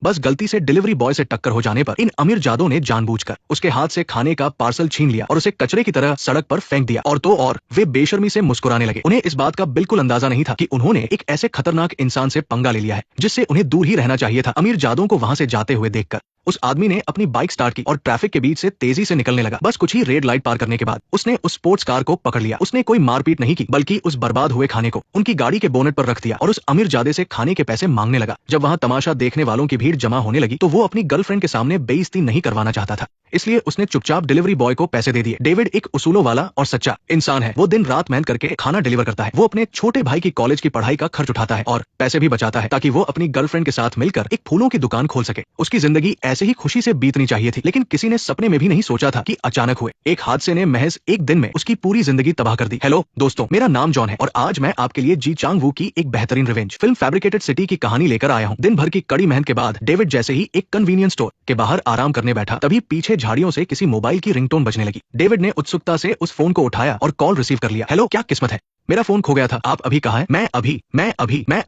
बस गलती से डिलीवरी बॉय से टक्कर हो जाने पर इन अमीरजादों ने जानबूझकर उसके हाथ से खाने का पार्सल छीन लिया और उसे कचरे की तरह सड़क पर फेंक दिया। और तो और वे बेशर्मी से मुस्कुराने लगे। उन्हें इस बात का बिल्कुल अंदाजा नहीं था कि उन्होंने एक ऐसे खतरनाक इंसान से पंगा ले लिया है जिससे उन्हें दूर ही रहना चाहिए था। अमीरजादों को वहां से जाते हुए देखकर उस आदमी ने अपनी बाइक स्टार्ट की और ट्रैफिक के बीच से तेजी से निकलने लगा। बस कुछ ही रेड लाइट पार करने के बाद उसने उस स्पोर्ट्स कार को पकड़ लिया। उसने कोई मारपीट नहीं की, बल्कि उस बर्बाद हुए खाने को उनकी गाड़ी के बोनेट पर रख दिया और उस अमीरजादे से खाने के पैसे मांगने लगा। जब वहां तमाशा देखने वालों की भीड़ जमा होने लगी तो वो अपनी गर्लफ्रेंड के सामने बेइज्जती नहीं करवाना चाहता था, इसलिए उसने चुपचाप डिलीवरी बॉय को पैसे दे दिए। डेविड एक उसूलों वाला और सच्चा इंसान है। वो दिन रात मेहनत करके खाना डिलीवर करता है। वो अपने छोटे भाई की कॉलेज की पढ़ाई का खर्च उठाता है और पैसे भी बचाता है ताकि वो अपनी गर्लफ्रेंड के साथ मिलकर एक फूलों की दुकान खोल सके। उसकी जिंदगी ऐसे ही खुशी से बीतनी चाहिए थी, लेकिन किसी ने सपने में भी नहीं सोचा था कि अचानक हुए एक हादसे ने महज एक दिन में उसकी पूरी जिंदगी तबाह कर दी। हेलो दोस्तों, मेरा नाम जॉन है और आज मैं आपके लिए जी चांग वू की एक बेहतरीन रिवेंज फिल्म फैब्रिकेटेड सिटी की कहानी लेकर आया हूँ। दिन भर की कड़ी मेहनत के बाद डेविड जैसे ही एक कन्वीनियंस स्टोर के बाहर आराम करने बैठा, तभी पीछे झाड़ियों से किसी मोबाइल की रिंगटोन बजने लगी। डेविड ने उत्सुकता से उस फोन को उठाया और कॉल रिसीव कर लिया। हेलो, क्या किस्मत है, मेरा फोन खो गया था। आप अभी कहाँ हैं? मैं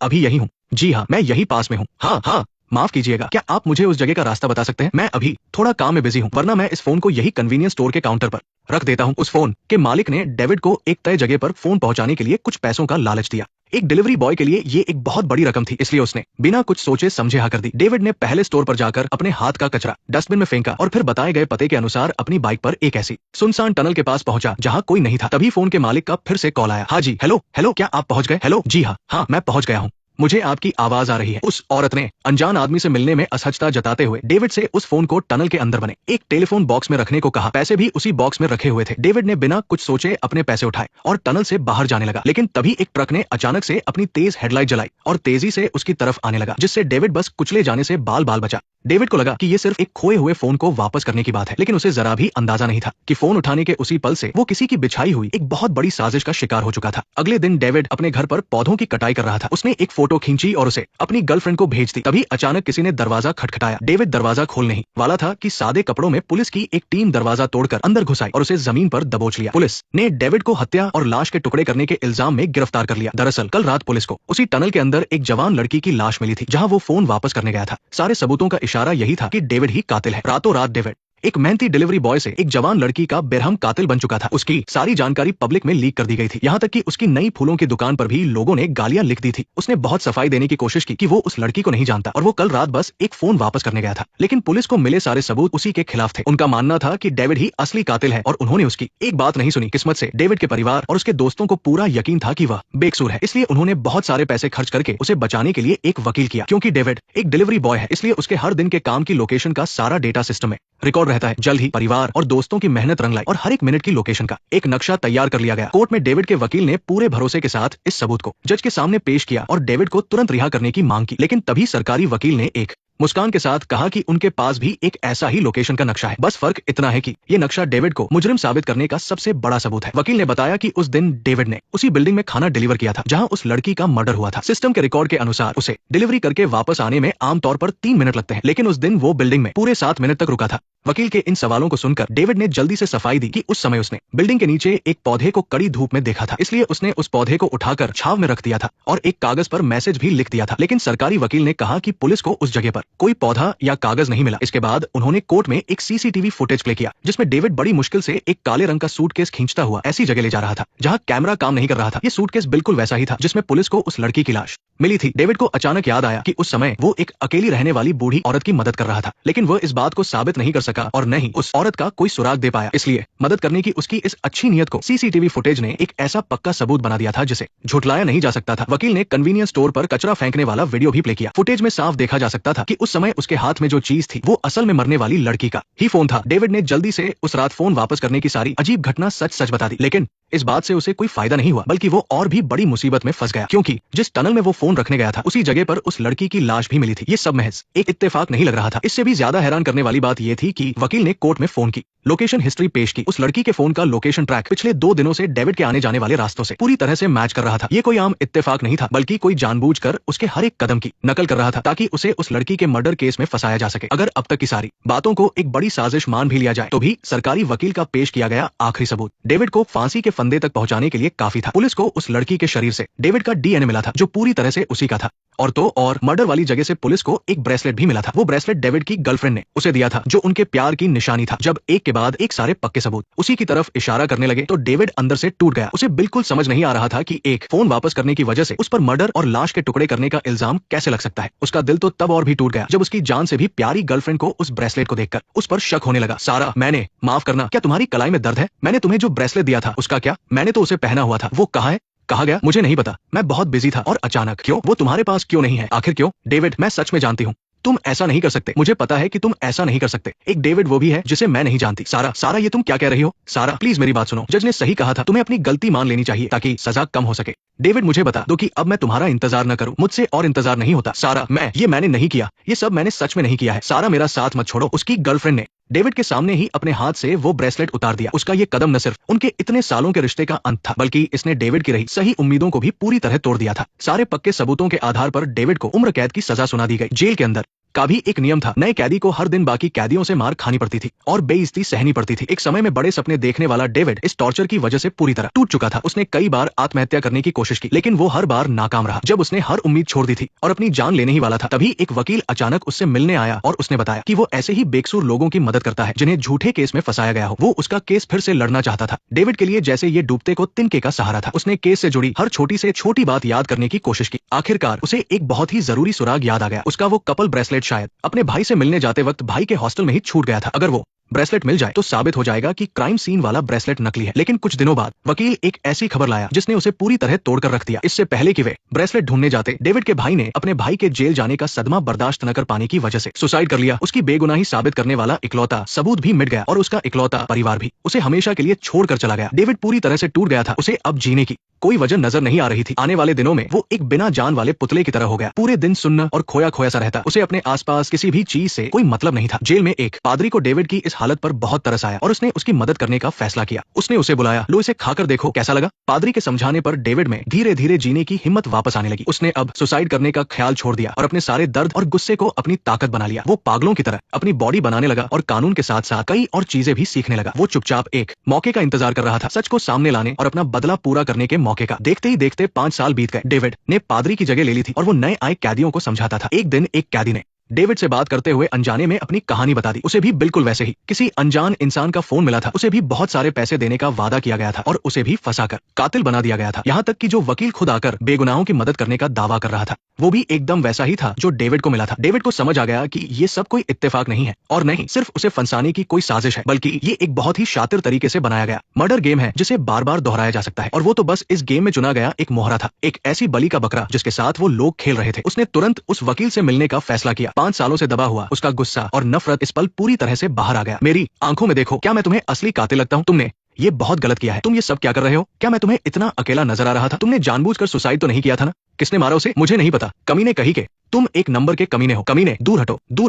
अभी यही हूँ। जी हाँ, मैं यही पास में हूँ। हाँ, माफ कीजिएगा, क्या आप मुझे उस जगह का रास्ता बता सकते हैं? मैं अभी थोड़ा काम में बिजी हूँ, वरना मैं इस फोन को यही कन्वीनियंस स्टोर के काउंटर पर रख देता हूँ। उस फोन के मालिक ने डेविड को एक तय जगह पर फोन पहुंचाने के लिए कुछ पैसों का लालच दिया। एक डिलीवरी बॉय के लिए ये एक बहुत बड़ी रकम थी, इसलिए उसने बिना कुछ सोचे समझे हाँ कर दी। डेविड ने पहले स्टोर पर जाकर अपने हाथ का कचरा डस्टबिन में फेंका और फिर बताए गए पते के अनुसार अपनी बाइक पर एक ऐसी सुनसान टनल के पास पहुंचा जहां कोई नहीं था। तभी फोन के मालिक का फिर से कॉल आया। हाँ जी, हेलो, क्या आप पहुंच गए? हेलो, जी हाँ, मैं पहुंच गया हूँ, मुझे आपकी आवाज आ रही है। उस औरत ने अनजान आदमी से मिलने में असहजता जताते हुए डेविड से उस फोन को टनल के अंदर बने एक टेलीफोन बॉक्स में रखने को कहा। पैसे भी उसी बॉक्स में रखे हुए थे। डेविड ने बिना कुछ सोचे अपने पैसे उठाए और टनल से बाहर जाने लगा, लेकिन तभी एक ट्रक ने अचानक से अपनी तेज हेडलाइट जलाई और तेजी से उसकी तरफ आने लगा, जिससे डेविड बस कुचले जाने से बाल बाल बचा। डेविड को लगा कि ये सिर्फ एक खोए हुए फोन को वापस करने की बात है, लेकिन उसे जरा भी अंदाजा नहीं था कि फोन उठाने के उसी पल से वो किसी की बिछाई हुई एक बहुत बड़ी साजिश का शिकार हो चुका था। अगले दिन डेविड अपने घर पर पौधों की कटाई कर रहा था। उसने एक फोटो खींची और उसे अपनी गर्लफ्रेंड को भेज दी। तभी अचानक किसी ने दरवाजा खटखटाया। डेविड दरवाजा खोलने ही वाला था कि सादे कपड़ों में पुलिस की एक टीम दरवाजा तोड़कर अंदर घुस आई और उसे जमीन पर दबोच लिया। पुलिस ने डेविड को हत्या और लाश के टुकड़े करने के इल्जाम में गिरफ्तार कर लिया। दरअसल कल रात पुलिस को उसी टनल के अंदर एक जवान लड़की की लाश मिली थी, जहां वो फोन वापस करने गया था। सारे सबूतों का इशारा यही था कि डेविड ही कातिल है। रातों रात डेविड एक मेहनती डिलीवरी बॉय से एक जवान लड़की का बेरहम कातिल बन चुका था। उसकी सारी जानकारी पब्लिक में लीक कर दी गई थी, यहाँ तक कि उसकी नई फूलों की दुकान पर भी लोगों ने गालियां लिख दी थी। उसने बहुत सफाई देने की कोशिश की कि वो उस लड़की को नहीं जानता और वो कल रात बस एक फोन वापस करने गया था, लेकिन पुलिस को मिले सारे सबूत उसी के खिलाफ थे। उनका मानना था कि डेविड ही असली कातिल है और उन्होंने उसकी एक बात नहीं सुनी। किस्मत से डेविड के परिवार और उसके दोस्तों को पूरा यकीन था कि वह बेकसूर है, इसलिए उन्होंने बहुत सारे पैसे खर्च करके उसे बचाने के लिए एक वकील किया। क्योंकि डेविड एक डिलीवरी बॉय है, इसलिए उसके हर दिन के काम की लोकेशन का सारा डेटा सिस्टम में रिकॉर्ड रहता है। जल्द ही परिवार और दोस्तों की मेहनत रंग लाई और हर एक मिनट की लोकेशन का एक नक्शा तैयार कर लिया गया। कोर्ट में डेविड के वकील ने पूरे भरोसे के साथ इस सबूत को जज के सामने पेश किया और डेविड को तुरंत रिहा करने की मांग की, लेकिन तभी सरकारी वकील ने एक मुस्कान के साथ कहा कि उनके पास भी एक ऐसा ही लोकेशन का नक्शा है, बस फर्क इतना है कि ये नक्शा डेविड को मुजरिम साबित करने का सबसे बड़ा सबूत है। वकील ने बताया कि उस दिन डेविड ने उसी बिल्डिंग में खाना डिलीवर किया था जहां उस लड़की का मर्डर हुआ था। सिस्टम के रिकॉर्ड के अनुसार उसे डिलीवरी करके वापस आने में आमतौर पर 3 मिनट लगते हैं, लेकिन उस दिन वो बिल्डिंग में पूरे 7 मिनट तक रुका था। वकील के इन सवालों को सुनकर डेविड ने जल्दी से सफाई दी कि उस समय उसने बिल्डिंग के नीचे एक पौधे को कड़ी धूप में देखा था, इसलिए उसने उस पौधे को उठाकर छाव में रख दिया था और एक कागज पर मैसेज भी लिख दिया था। लेकिन सरकारी वकील ने कहा कि पुलिस को उस जगह पर कोई पौधा या कागज नहीं मिला। इसके बाद उन्होंने कोर्ट में एक सीसीटीवी फुटेज प्ले किया जिसमें डेविड बड़ी मुश्किल से एक काले रंग का सूटकेस खींचता हुआ ऐसी जगह ले जा रहा था जहां कैमरा काम नहीं कर रहा था। ये सूटकेस बिल्कुल वैसा ही था जिसमें पुलिस को उस लड़की की लाश मिली थी। डेविड को अचानक याद आया कि उस समय वो एक अकेली रहने वाली बूढ़ी औरत की मदद कर रहा था, लेकिन वह इस बात को साबित नहीं कर सका और न ही उस औरत का कोई सुराग दे पाया। इसलिए मदद करने की उसकी इस अच्छी नियत को सीसीटीवी फुटेज ने एक ऐसा पक्का सबूत बना दिया था जिसे झुटलाया नहीं जा सकता था। वकील ने कन्वीनियंस स्टोर पर कचरा फेंकने वाला वीडियो भी प्ले किया। फुटेज में साफ देखा जा सकता था कि उस समय उसके हाथ में जो चीज थी वो असल में मरने वाली लड़की का ही फोन था। डेविड ने जल्दी से उस रात फोन वापस करने की सारी अजीब घटना सच बता दी, लेकिन इस बात से उसे कोई फायदा नहीं हुआ, बल्कि वो और भी बड़ी मुसीबत में फंस गया, क्योंकि जिस टनल में वो फोन रखने गया था उसी जगह पर उस लड़की की लाश भी मिली थी। ये सब महज एक इत्तेफाक नहीं लग रहा था। इससे भी ज्यादा हैरान करने वाली बात ये थी कि वकील ने कोर्ट में फोन की लोकेशन हिस्ट्री पेश की। उस लड़की के फोन का लोकेशन ट्रैक पिछले 2 दिनों से डेविड के आने जाने वाले रास्तों से पूरी तरह से मैच कर रहा था। ये कोई आम इत्तेफाक नहीं था, बल्कि कोई जानबूझकर उसके हर एक कदम की नकल कर रहा था ताकि उसे उस लड़की के मर्डर केस में फंसाया जा सके। अगर अब तक की सारी बातों को एक बड़ी साजिश मान भी लिया जाए तो भी सरकारी वकील का पेश किया गया आखिरी सबूत डेविड को फांसी के फंदे तक पहुंचाने के लिए काफी था। पुलिस को उस लड़की के शरीर से डेविड का डीएनए मिला था जो पूरी तरह से उसी का था। और मर्डर वाली जगह से पुलिस को एक ब्रेसलेट भी मिला था। वो ब्रेसलेट डेविड की गर्लफ्रेंड ने उसे दिया था जो उनके प्यार की निशानी था। जब एक के बाद एक सारे पक्के सबूत उसी की तरफ इशारा करने लगे तो डेविड अंदर से टूट गया। उसे बिल्कुल समझ नहीं आ रहा था कि एक फोन वापस करने की वजह से उस पर मर्डर और लाश के टुकड़े करने का इल्जाम कैसे लग सकता है। उसका दिल तो तब और भी टूट गया जब उसकी जान से भी प्यारी गर्लफ्रेंड को उस ब्रेसलेट को देखकर उस पर शक होने लगा। सारा, मैंने, माफ करना, क्या तुम्हारी कलाई में दर्द है? मैंने तुम्हें जो ब्रेसलेट दिया था उसका क्या? मैंने तो उसे पहना हुआ था। वो कहाँ है? कहा गया? मुझे नहीं पता, मैं बहुत बिजी था। और अचानक क्यों? वो तुम्हारे पास क्यों नहीं है? आखिर क्यों? डेविड, मैं सच में जानती हूँ तुम ऐसा नहीं कर सकते। मुझे पता है कि तुम ऐसा नहीं कर सकते। एक डेविड वो भी है जिसे मैं नहीं जानती। सारा, ये तुम क्या कह रही हो? सारा, प्लीज मेरी बात सुनो। जज ने सही कहा था, तुम्हें अपनी गलती मान लेनी चाहिए ताकि सजा कम हो सके। डेविड, मुझे बता दो कि अब मैं तुम्हारा इंतजार न करूं। मुझसे और इंतजार नहीं होता। सारा, मैंने नहीं किया। ये सब मैंने सच में नहीं किया है। सारा, मेरा साथ मत छोड़ो। उसकी गर्लफ्रेंड ने डेविड के सामने ही अपने हाथ से वो ब्रेसलेट उतार दिया। उसका ये कदम न सिर्फ उनके इतने सालों के रिश्ते का अंत था बल्कि इसने डेविड की रही सही उम्मीदों को भी पूरी तरह तोड़ दिया था। सारे पक्के सबूतों के आधार पर डेविड को उम्र कैद की सजा सुना दी गई। जेल के अंदर का भी एक नियम था। नए कैदी को हर दिन बाकी कैदियों से मार खानी पड़ती थी और बेइज्जती सहनी पड़ती थी। एक समय में बड़े सपने देखने वाला डेविड इस टॉर्चर की वजह से पूरी तरह टूट चुका था। उसने कई बार आत्महत्या करने की कोशिश की लेकिन वो हर बार नाकाम रहा। जब उसने हर उम्मीद छोड़ दी थी और अपनी जान लेने ही वाला था तभी एक वकील अचानक उससे मिलने आया और उसने बताया कि वो ऐसे ही बेकसूर लोगों की मदद करता है जिन्हें झूठे केस में फंसाया गया हो। वो उसका केस फिर से लड़ना चाहता था। डेविड के लिए जैसे ये डूबते को तिनके का सहारा था। उसने केस से जुड़ी हर छोटी से छोटी बात याद करने की कोशिश की। आखिरकार उसे एक बहुत ही जरूरी सुराग याद आ गया। उसका वो कपल ब्रेसलेट शायद अपने भाई से मिलने जाते वक्त भाई के हॉस्टल में ही छूट गया था। अगर वो ब्रेसलेट मिल जाए तो साबित हो जाएगा कि क्राइम सीन वाला ब्रेसलेट नकली है। लेकिन कुछ दिनों बाद वकील एक ऐसी खबर लाया जिसने उसे पूरी तरह तोड़कर रख दिया। इससे पहले कि वे ब्रेसलेट ढूंढने जाते डेविड के भाई ने अपने भाई के जेल जाने का सदमा बर्दाश्त न कर पाने की वजह से सुसाइड कर लिया। उसकी बेगुनाही साबित करने वाला इकलौता सबूत भी मिट गया और उसका इकलौता परिवार भी उसे हमेशा के लिए छोड़कर चला गया। डेविड पूरी तरह से टूट गया था। उसे अब जीने की कोई वजह नजर नहीं आ रही थी। आने वाले दिनों में वो एक बिना जान वाले पुतले की तरह हो गया। पूरे दिन सुन्न और खोया खोया सा रहता। उसे अपने आसपास किसी भी चीज से कोई मतलब नहीं था। जेल में एक पादरी को डेविड की इस हालत पर बहुत तरस आया और उसने उसकी मदद करने का फैसला किया। उसने उसे बुलाया, लो इसे खाकर देखो कैसा लगा। पादरी के समझाने पर डेविड में धीरे धीरे जीने की हिम्मत वापस आने लगी। उसने अब सुसाइड करने का ख्याल छोड़ दिया और अपने सारे दर्द और गुस्से को अपनी ताकत बना लिया। वो पागलों की तरह अपनी बॉडी बनाने लगा और कानून के साथ साथ कई और चीजें भी सीखने लगा। वो चुपचाप एक मौके का इंतजार कर रहा था, सच को सामने लाने और अपना बदला पूरा करने के मौके का। देखते ही देखते 5 साल बीत गए। डेविड ने पादरी की जगह ले ली थी और वो नए आए कैदियों को समझाता था। एक दिन एक कैदी ने डेविड से बात करते हुए अनजाने में अपनी कहानी बता दी। उसे भी बिल्कुल वैसे ही किसी अनजान इंसान का फोन मिला था। उसे भी बहुत सारे पैसे देने का वादा किया गया था और उसे भी फंसाकर कातिल बना दिया गया था। यहाँ तक कि जो वकील खुद आकर बेगुनाहों की मदद करने का दावा कर रहा था वो भी एकदम वैसा ही था जो डेविड को मिला था। डेविड को समझ आ गया कि ये सब कोई इत्तेफाक नहीं है और नहीं सिर्फ उसे फंसाने की कोई साजिश है, बल्कि ये एक बहुत ही शातिर तरीके से बनाया गया मर्डर गेम है जिसे बार बार दोहराया जा सकता है। और वो तो बस इस गेम में चुना गया एक मोहरा था, एक ऐसी बलि का बकरा जिसके साथ वो लोग खेल रहे थे। उसने तुरंत उस वकील से मिलने का फैसला किया। 5 सालों से दबा हुआ उसका गुस्सा और नफरत इस पल पूरी तरह से बाहर आ गया। मेरी आंखों में देखो, क्या मैं तुम्हें असली कातिल लगता हूँ? तुमने ये बहुत गलत किया है। तुम ये सब क्या कर रहे हो? क्या मैं तुम्हें इतना अकेला नजर आ रहा था? तुमने जानबूझकर सुसाइड तो नहीं किया था ना? किसने मारा उसे? मुझे नहीं पता। कमीने कही के तुम एक नंबर के कमीने हो। कमीने, दूर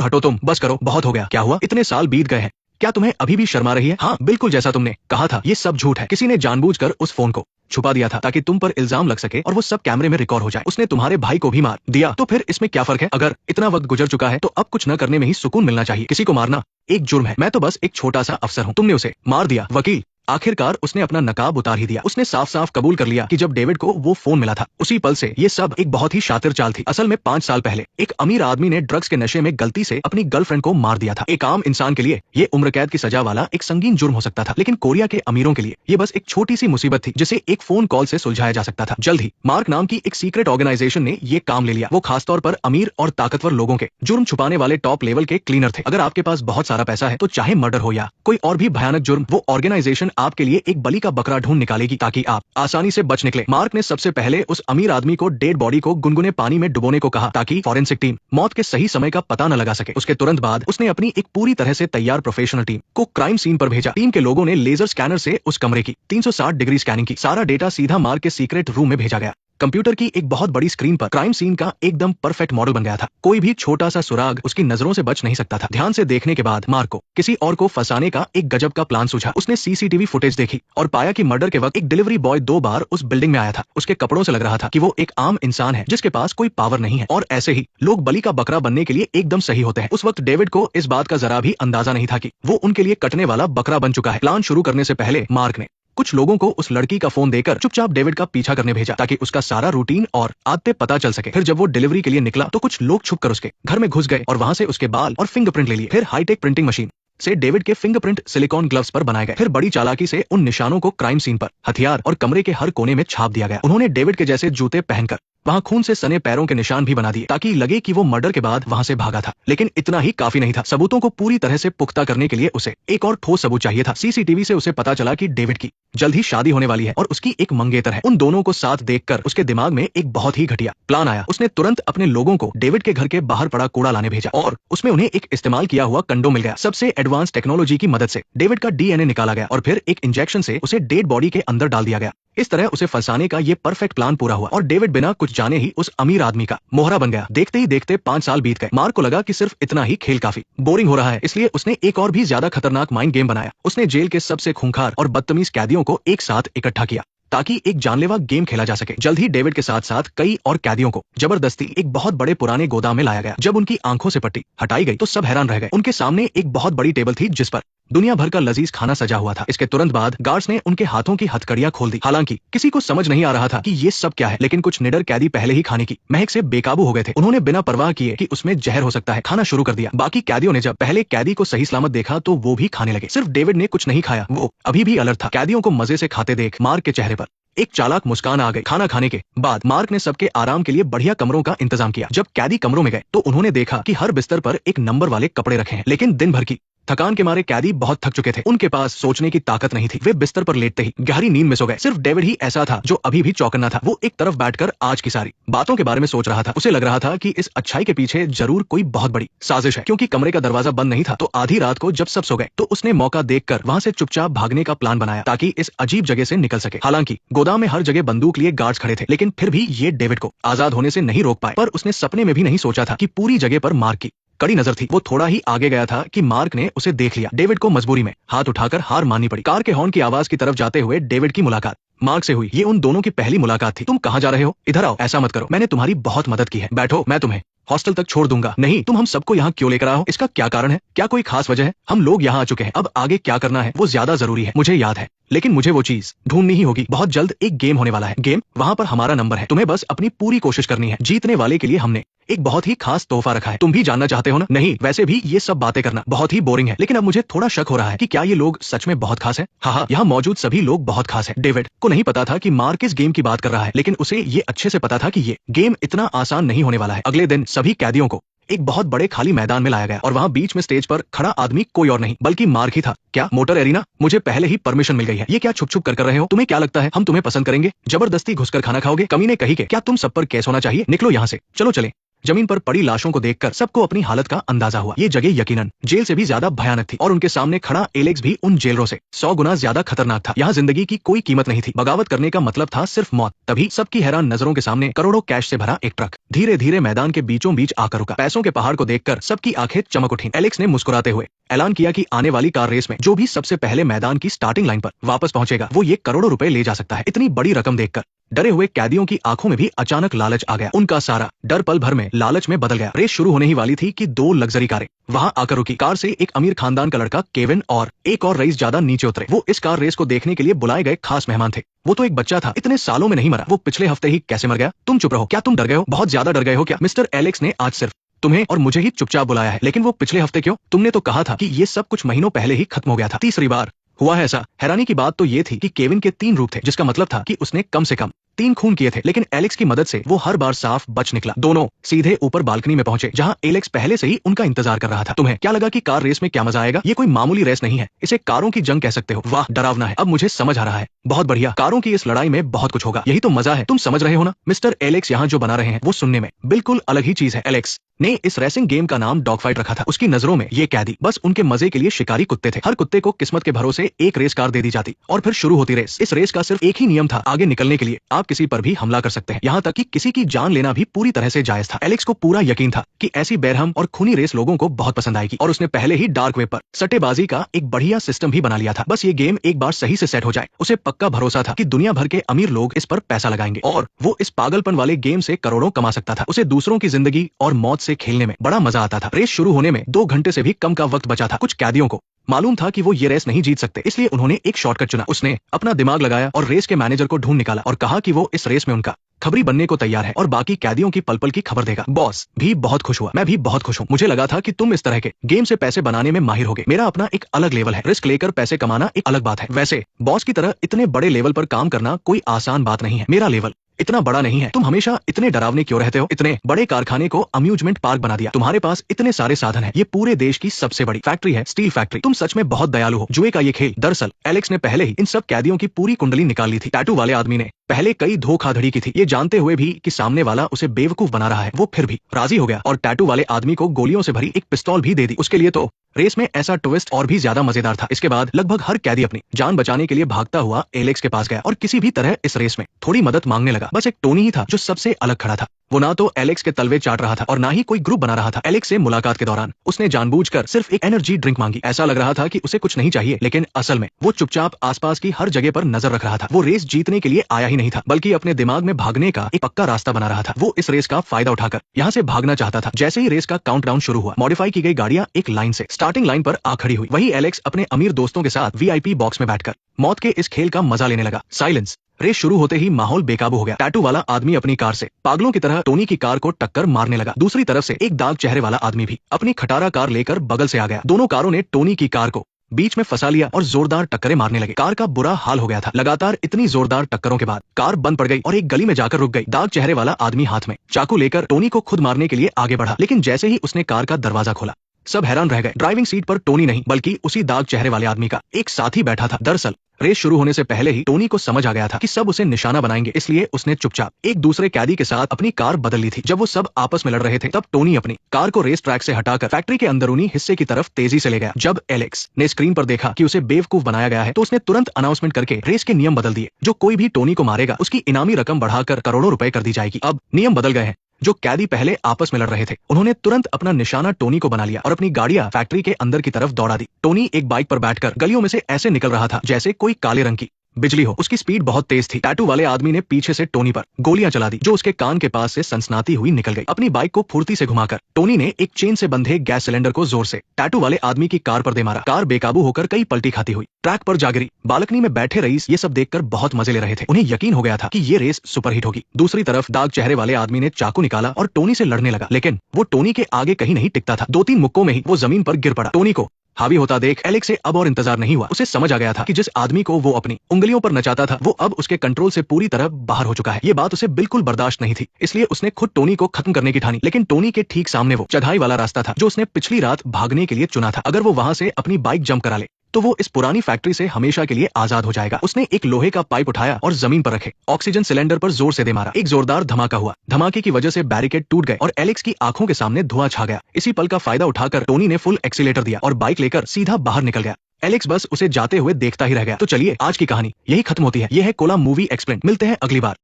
हटो तुम। बस करो, बहुत हो गया। क्या हुआ? इतने साल बीत गए हैं, क्या तुम्हें अभी भी शर्म आ रही है? हाँ, बिल्कुल जैसा तुमने कहा था, ये सब झूठ है। किसी ने जानबूझकर उस फोन को छुपा दिया था ताकि तुम पर इल्जाम लग सके और वो सब कैमरे में रिकॉर्ड हो जाए। उसने तुम्हारे भाई को भी मार दिया, तो फिर इसमें क्या फर्क है? अगर इतना वक्त गुजर चुका है तो अब कुछ न करने में ही सुकून मिलना चाहिए। किसी को मारना एक जुर्म है। मैं तो बस एक छोटा सा अफसर हूँ। तुमने उसे मार दिया। वकील, आखिरकार उसने अपना नकाब उतार ही दिया। उसने साफ साफ कबूल कर लिया कि जब डेविड को वो फोन मिला था उसी पल से ये सब एक बहुत ही शातिर चाल थी। असल में 5 साल पहले एक अमीर आदमी ने ड्रग्स के नशे में गलती से अपनी गर्लफ्रेंड को मार दिया था। एक आम इंसान के लिए ये उम्र कैद की सजा वाला एक संगीन जुर्म हो सकता था, लेकिन कोरिया के अमीरों के लिए ये बस एक छोटी सी मुसीबत थी जिसे एक फोन कॉल से सुलझाया जा सकता था। जल्द ही मार्क नाम की एक सीक्रेट ऑर्गेनाइजेशन ने ये काम ले लिया। वो खासतौर पर अमीर और ताकतवर लोगों के जुर्म छुपाने वाले टॉप लेवल के क्लीनर थे। अगर आपके पास बहुत सारा पैसा है तो चाहे मर्डर हो या कोई और भी भयानक जुर्म, वो ऑर्गेनाइजेशन आपके लिए एक बलि का बकरा ढूंढ निकालेगी ताकि आप आसानी से बच निकले। मार्क ने सबसे पहले उस अमीर आदमी को डेड बॉडी को गुनगुने पानी में डुबोने को कहा ताकि फॉरेंसिक टीम मौत के सही समय का पता न लगा सके। उसके तुरंत बाद उसने अपनी एक पूरी तरह से तैयार प्रोफेशनल टीम को क्राइम सीन पर भेजा। टीम के लोगों ने लेजर स्कैनर से उस कमरे की 360 डिग्री स्कैनिंग की। सारा डेटा सीधा मार्क के सीक्रेट रूम में भेजा गया। कंप्यूटर की एक बहुत बड़ी स्क्रीन पर क्राइम सीन का एकदम परफेक्ट मॉडल बन गया था। कोई भी छोटा सा सुराग उसकी नजरों से बच नहीं सकता था। ध्यान से देखने के बाद मार्क को किसी और को फंसाने का एक गजब का प्लान सूझा। उसने सीसीटीवी फुटेज देखी और पाया कि मर्डर के वक्त एक डिलीवरी बॉय 2 बार उस बिल्डिंग में आया था। उसके कपड़ों से लग रहा था कि वो एक आम इंसान है जिसके पास कोई पावर नहीं है। और ऐसे ही लोग बलि का बकरा बनने के लिए एकदम सही होते हैं। उस वक्त डेविड को इस बात का जरा भी अंदाजा नहीं था कि वो उनके लिए कटने वाला बकरा बन चुका है। प्लान शुरू करने से पहले मार्क ने कुछ लोगों को उस लड़की का फोन देकर चुपचाप डेविड का पीछा करने भेजा ताकि उसका सारा रूटीन और आदतें पता चल सके। फिर जब वो डिलीवरी के लिए निकला तो कुछ लोग छुपकर उसके घर में घुस गए और वहां से उसके बाल और फिंगरप्रिंट ले लिए। फिर हाईटेक प्रिंटिंग मशीन से डेविड के फिंगरप्रिंट सिलिकॉन ग्लव्स पर बनाए गए। फिर बड़ी चालाकी से उन निशानों को क्राइम सीन पर, हथियार और कमरे के हर कोने में छाप दिया गया। उन्होंने डेविड के जैसे जूते पहनकर वहां खून से सने पैरों के निशान भी बना दिए ताकि लगे कि वो मर्डर के बाद वहां से भागा था। लेकिन इतना ही काफी नहीं था। सबूतों को पूरी तरह से पुख्ता करने के लिए उसे एक और ठोस सबूत चाहिए था। सीसीटीवी से उसे पता चला कि डेविड की जल्द ही शादी होने वाली है और उसकी एक मंगेतर है। उन दोनों को साथ देखकर उसके दिमाग में एक बहुत ही घटिया प्लान आया। उसने तुरंत अपने लोगों को डेविड के घर के बाहर पड़ा कूड़ा लाने भेजा और उसमें उन्हें एक इस्तेमाल किया हुआ कंडोम मिल गया। सबसे एडवांस टेक्नोलॉजी की मदद से डेविड का डीएनए निकाला गया और फिर एक इंजेक्शन से उसे डेड बॉडी के अंदर डाल दिया गया। इस तरह उसे फंसाने का ये परफेक्ट प्लान पूरा हुआ और डेविड बिना कुछ जाने ही उस अमीर आदमी का मोहरा बन गया। देखते ही देखते 5 साल बीत गए। मार्क को लगा कि सिर्फ इतना ही खेल काफी बोरिंग हो रहा है, इसलिए उसने एक और भी ज्यादा खतरनाक माइंड गेम बनाया। उसने जेल के सबसे खूंखार और बदतमीज कैदियों को एक साथ इकट्ठा किया ताकि एक जानलेवा गेम खेला जा सके। जल्द ही डेविड के साथ साथ कई और कैदियों को जबरदस्ती एक बहुत बड़े पुराने गोदाम में लाया गया। जब उनकी आंखों से पट्टी हटाई गई तो सब हैरान रह गए। उनके सामने एक बहुत बड़ी टेबल थी जिस पर दुनिया भर का लजीज खाना सजा हुआ था। इसके तुरंत बाद गार्ड्स ने उनके हाथों की हथकड़ियां खोल दी। हालांकि किसी को समझ नहीं आ रहा था कि ये सब क्या है, लेकिन कुछ निडर कैदी पहले ही खाने की महक से बेकाबू हो गए थे। उन्होंने बिना परवाह किए कि उसमें जहर हो सकता है खाना शुरू कर दिया। बाकी कैदियों ने जब पहले कैदी को सही सलामत देखा तो वो भी खाने लगे। सिर्फ डेविड ने कुछ नहीं खाया, वो अभी भी अलर्ट था। कैदियों को मजे से खाते देख मार्क के चेहरे पर एक चालाक मुस्कान आ गई। खाना खाने के बाद मार्क ने सबके आराम के लिए बढ़िया कमरों का इंतजाम किया। जब कैदी कमरों में गए तो उन्होंने देखा कि हर बिस्तर पर एक नंबर वाले कपड़े रखे हैं, लेकिन दिन भर की थकान के मारे कैदी बहुत थक चुके थे। उनके पास सोचने की ताकत नहीं थी। वे बिस्तर पर लेटते ही गहरी नींद में सो गए। सिर्फ डेविड ही ऐसा था जो अभी भी चौकन्ना था। वो एक तरफ बैठकर आज की सारी बातों के बारे में सोच रहा था। उसे लग रहा था कि इस अच्छाई के पीछे जरूर कोई बहुत बड़ी साजिश है। क्योंकि कमरे का दरवाजा बंद नहीं था तो आधी रात को जब सब सो गए तो उसने मौका देखकर वहां से चुपचाप भागने का प्लान बनाया ताकि इस अजीब जगह से निकल सके। हालांकि गोदाम में हर जगह बंदूक लिए गार्ड्स खड़े थे, लेकिन फिर भी ये डेविड को आजाद होने से नहीं रोक पाए। पर उसने सपने में भी नहीं सोचा था कि पूरी जगह पर मार्क की कड़ी नजर थी। वो थोड़ा ही आगे गया था कि मार्क ने उसे देख लिया। डेविड को मजबूरी में हाथ उठाकर हार माननी पड़ी। कार के हॉर्न की आवाज की तरफ जाते हुए डेविड की मुलाकात मार्क से हुई। ये उन दोनों की पहली मुलाकात थी। तुम कहाँ जा रहे हो? इधर आओ, ऐसा मत करो, मैंने तुम्हारी बहुत मदद की है। बैठो, मैं तुम्हें हॉस्टल तक छोड़ दूंगा। नहीं, तुम हम सबको यहाँ क्यों लेकर आओ? इसका क्या कारण है? क्या कोई खास वजह है? हम लोग यहाँ आ चुके हैं, अब आगे क्या करना है वो ज्यादा जरूरी है। मुझे याद है, लेकिन मुझे वो चीज ढूंढनी ही होगी। बहुत जल्द एक गेम होने वाला है। गेम? वहाँ पर हमारा नंबर है। तुम्हें बस अपनी पूरी कोशिश करनी है। जीतने वाले के लिए हमने एक बहुत ही खास तोहफा रखा है। तुम भी जानना चाहते हो ना? नहीं, वैसे भी ये सब बातें करना बहुत ही बोरिंग है, लेकिन अब मुझे थोड़ा शक हो रहा है कि क्या ये लोग सच में बहुत खास है। हाँ, यहाँ मौजूद सभी लोग बहुत खास है। डेविड को नहीं पता था कि मार्क किस गेम की बात कर रहा है, लेकिन उसे ये अच्छे से पता था कि ये गेम इतना आसान नहीं होने वाला है। अगले दिन सभी कैदियों को एक बहुत बड़े खाली मैदान में लाया गया और वहाँ बीच में स्टेज पर खड़ा आदमी कोई और नहीं बल्कि मार्क ही था। क्या मोटर एरिना? मुझे पहले ही परमिशन मिल गई है। ये क्या छुप छुप कर रहे हो? तुम्हें क्या लगता है हम तुम्हें पसंद करेंगे? जबरदस्ती घुसकर खाना खाओगे? कमीने कही के, क्या तुम सब पर केस होना चाहिए? निकलो यहाँ से, चलो चले। जमीन पर पड़ी लाशों को देखकर सबको अपनी हालत का अंदाजा हुआ। ये जगह यकीनन जेल से भी ज्यादा भयानक थी और उनके सामने खड़ा एलेक्स भी उन जेलरों से 100 गुना ज्यादा खतरनाक था। यहाँ जिंदगी की कोई कीमत नहीं थी। बगावत करने का मतलब था सिर्फ मौत। तभी सबकी हैरान नजरों के सामने करोड़ों कैश से भरा एक ट्रक धीरे धीरे मैदान के बीचों बीच आकर रुका। पैसों के पहाड़ को देखकर सबकी आंखें चमक उठी। एलेक्स ने मुस्कुराते हुए ऐलान किया कि आने वाली कार रेस में जो भी सबसे पहले मैदान की स्टार्टिंग लाइन पर वापस पहुंचेगा वो ये करोड़ों रुपए ले जा सकता है। इतनी बड़ी रकम देखकर डरे हुए कैदियों की आंखों में भी अचानक लालच आ गया। उनका सारा डर पल भर में लालच में बदल गया। रेस शुरू होने ही वाली थी कि 2 लग्जरी कारें वहां आकर रुकी। कार से एक अमीर खानदान का लड़का केविन और एक और रईस ज्यादा नीचे उतरे। वो इस कार रेस को देखने के लिए बुलाए गए खास मेहमान थे। वो तो एक बच्चा था, इतने सालों में नहीं मरा, वो पिछले हफ्ते ही कैसे मर गया? तुम चुप रहो। क्या तुम डर गए हो? बहुत ज्यादा डर गए हो क्या? मिस्टर एलेक्स ने आज सिर्फ तुम्हें और मुझे ही चुपचाप बुलाया है, लेकिन वो पिछले हफ्ते क्यों? तुमने तो कहा था कि ये सब कुछ महीनों पहले ही खत्म हो गया था। तीसरी बार हुआ है ऐसा। हैरानी की बात तो ये थी कि केविन के 3 रूप थे, जिसका मतलब था कि उसने कम से कम 3 खून किए थे, लेकिन एलेक्स की मदद से वो हर बार साफ बच निकला। दोनों सीधे ऊपर बालकनी में पहुंचे जहां एलेक्स पहले से ही उनका इंतजार कर रहा था। तुम्हें क्या लगा कि कार रेस में क्या मजा आएगा? ये कोई मामूली रेस नहीं है, इसे कारों की जंग कह सकते हो। वाह, डरावना है। अब मुझे समझ आ रहा है। बहुत बढ़िया, कारों की इस लड़ाई में बहुत कुछ होगा, यही तो मजा है। तुम समझ रहे हो ना? मिस्टर एलेक्स यहाँ जो बना रहे हैं वो सुनने में बिल्कुल अलग ही चीज है। एलेक्स ने इस रेसिंग गेम का नाम डॉग फाइट रखा था। उसकी नजरों में ये कैदी बस उनके मजे के लिए शिकारी कुत्ते थे। हर कुत्ते को किस्मत के भरोसे एक रेस कार दे दी जाती और फिर शुरू होती रेस। इस रेस का सिर्फ एक ही नियम था, आगे निकलने के लिए आप किसी पर भी हमला कर सकते हैं, यहाँ तक कि किसी की जान लेना भी पूरी तरह से जायज था। एलेक्स को पूरा यकीन था कि ऐसी बेरहम और खूनी रेस लोगों को बहुत पसंद आएगी और उसने पहले ही डार्क वेब पर सट्टेबाजी का एक बढ़िया सिस्टम भी बना लिया था। बस ये गेम एक बार सही से सेट हो जाए, उसे पक्का भरोसा था कि दुनिया भर के अमीर लोग इस पर पैसा लगाएंगे और वो इस पागलपन वाले गेम से करोड़ों कमा सकता था। उसे दूसरों की जिंदगी और मौत से खेलने में बड़ा मजा आता था। रेस शुरू होने में 2 घंटे से भी कम का वक्त बचा था। कुछ कैदियों को मालूम था कि वो ये रेस नहीं जीत सकते, इसलिए उन्होंने एक शॉर्टकट चुना। उसने अपना दिमाग लगाया और रेस के मैनेजर को ढूंढ निकाला और कहा कि वो इस रेस में उनका खबरी बनने को तैयार है और बाकी कैदियों की पल पल की खबर देगा। बॉस भी बहुत खुश हुआ, मैं भी बहुत खुश हूँ। मुझे लगा था कि तुम इस तरह के गेम से पैसे बनाने में माहिर होगे। मेरा अपना एक अलग लेवल है, रिस्क लेकर पैसे कमाना एक अलग बात है। वैसे बॉस की तरह इतने बड़े लेवल पर काम करना कोई आसान बात नहीं है। मेरा लेवल इतना बड़ा नहीं है। तुम हमेशा इतने डरावने क्यों रहते हो? इतने बड़े कारखाने को अम्यूजमेंट पार्क बना दिया। तुम्हारे पास इतने सारे साधन है। ये पूरे देश की सबसे बड़ी फैक्ट्री है, स्टील फैक्ट्री। तुम सच में बहुत दयालु हो। जुए का ये खेल। दरअसल एलेक्स ने पहले ही इन सब कैदियों की पूरी कुंडली निकाल ली थी। टैटू वाले आदमी ने पहले कई धोखाधड़ी की थी, ये जानते हुए भी कि सामने वाला उसे बेवकूफ बना रहा है। वो फिर भी राजी हो गया और टैटू वाले आदमी को गोलियों से भरी एक पिस्तौल भी दे दी। उसके लिए तो रेस में ऐसा ट्विस्ट और भी ज्यादा मजेदार था। इसके बाद लगभग हर कैदी अपनी जान बचाने के लिए भागता हुआ एलेक्स के पास गया और किसी भी तरह इस रेस में थोड़ी मदद मांगने लगा। बस एक टोनी ही था जो सबसे अलग खड़ा था। वो ना तो एलेक्स के तलवे चाट रहा था और ना ही कोई ग्रुप बना रहा था। एलेक्स से मुलाकात के दौरान उसने जानबूझकर सिर्फ एक एनर्जी ड्रिंक मांगी। ऐसा लग रहा था कि उसे कुछ नहीं चाहिए, लेकिन असल में वो चुपचाप आसपास की हर जगह पर नजर रख रहा था। वो रेस जीतने के लिए आया ही नहीं था, बल्कि अपने दिमाग में भागने का एक पक्का रास्ता बना रहा था। वो इस रेस का फायदा उठाकर यहाँ से भागना चाहता था। जैसे ही रेस का काउंटडाउन शुरू हुआ, मॉडिफाई की गई गाड़ियां एक लाइन से स्टार्टिंग लाइन पर आ खड़ी हुई। वही एलेक्स अपने अमीर दोस्तों के साथ वीआईपी बॉक्स में बैठकर मौत के इस खेल का मजा लेने लगा। साइलेंस। रेस शुरू होते ही माहौल बेकाबू हो गया। टैटू वाला आदमी अपनी कार से पागलों की तरह टोनी की कार को टक्कर मारने लगा। दूसरी तरफ से एक दाग चेहरे वाला आदमी भी अपनी खटारा कार लेकर बगल से आ गया। दोनों कारों ने टोनी की कार को बीच में फंसा लिया और जोरदार टक्करें मारने लगे। कार का बुरा हाल हो गया था। लगातार इतनी जोरदार टक्करों के बाद कार बंद पड़ गई और एक गली में जाकर रुक गई। दाग चेहरे वाला आदमी हाथ में चाकू लेकर टोनी को खुद मारने के लिए आगे बढ़ा, लेकिन जैसे ही उसने कार का दरवाजा खोला, सब हैरान रह गए। ड्राइविंग सीट पर टोनी नहीं, बल्कि उसी दाग चेहरे वाले आदमी का एक साथी बैठा था। दरअसल रेस शुरू होने से पहले ही टोनी को समझ आ गया था कि सब उसे निशाना बनाएंगे, इसलिए उसने चुपचाप एक दूसरे कैदी के साथ अपनी कार बदल ली थी। जब वो सब आपस में लड़ रहे थे, तब टोनी अपनी कार को रेस ट्रैक से हटाकर फैक्ट्री के अंदरूनी हिस्से की तरफ तेजी से ले गया। जब एलेक्स ने स्क्रीन पर देखा कि उसे बेवकूफ बनाया गया है, तो उसने तुरंत अनाउंसमेंट करके रेस के नियम बदल दिए। जो कोई भी टोनी को मारेगा, उसकी इनामी रकम बढ़ाकर करोड़ों रुपए कर दी जाएगी। अब नियम बदल गए हैं। जो कैदी पहले आपस में लड़ रहे थे, उन्होंने तुरंत अपना निशाना टोनी को बना लिया और अपनी गाड़ियां फैक्ट्री के अंदर की तरफ दौड़ा दी। टोनी एक बाइक पर बैठकर गलियों में से ऐसे निकल रहा था जैसे कोई काले रंग की बिजली हो। उसकी स्पीड बहुत तेज थी। टैटू वाले आदमी ने पीछे से टोनी पर गोलियां चला दी, जो उसके कान के पास से सनसनाती हुई निकल गई। अपनी बाइक को फुर्ती से घुमाकर टोनी ने एक चेन से बंधे गैस सिलेंडर को जोर से टैटू वाले आदमी की कार पर दे मारा। कार बेकाबू होकर कई पलटी खाती हुई ट्रैक पर जा गिरी। बालकनी में बैठे रईस ये सब देखकर बहुत मजे ले रहे थे। उन्हें यकीन हो गया था कि ये रेस सुपरहिट होगी। दूसरी तरफ दाग चेहरे वाले आदमी ने चाकू निकाला और टोनी से लड़ने लगा, लेकिन वो टोनी के आगे कहीं नहीं टिकता था। 2-3 मुक्कों में ही वो जमीन पर गिर पड़ा। टोनी को हावी होता देख एलेक्स से अब और इंतजार नहीं हुआ। उसे समझ आ गया था कि जिस आदमी को वो अपनी उंगलियों पर नचाता था, वो अब उसके कंट्रोल से पूरी तरह बाहर हो चुका है। ये बात उसे बिल्कुल बर्दाश्त नहीं थी, इसलिए उसने खुद टोनी को खत्म करने की ठानी। लेकिन टोनी के ठीक सामने वो चढ़ाई वाला रास्ता था जो उसने पिछली रात भागने के लिए चुना था। अगर वो वहां से अपनी बाइक जंप करा ले, तो वो इस पुरानी फैक्ट्री से हमेशा के लिए आजाद हो जाएगा। उसने एक लोहे का पाइप उठाया और जमीन पर रखे ऑक्सीजन सिलेंडर पर जोर से दे मारा। एक जोरदार धमाका हुआ। धमाके की वजह से बैरिकेड टूट गए और एलेक्स की आंखों के सामने धुआं छा गया। इसी पल का फायदा उठाकर टोनी ने फुल एक्सीलेटर दिया और बाइक लेकर सीधा बाहर निकल गया। एलेक्स बस उसे जाते हुए देखता ही रह गया। तो चलिए, आज की कहानी यही खत्म होती है। यह है कोला मूवी एक्सप्लेन। मिलते हैं अगली बार।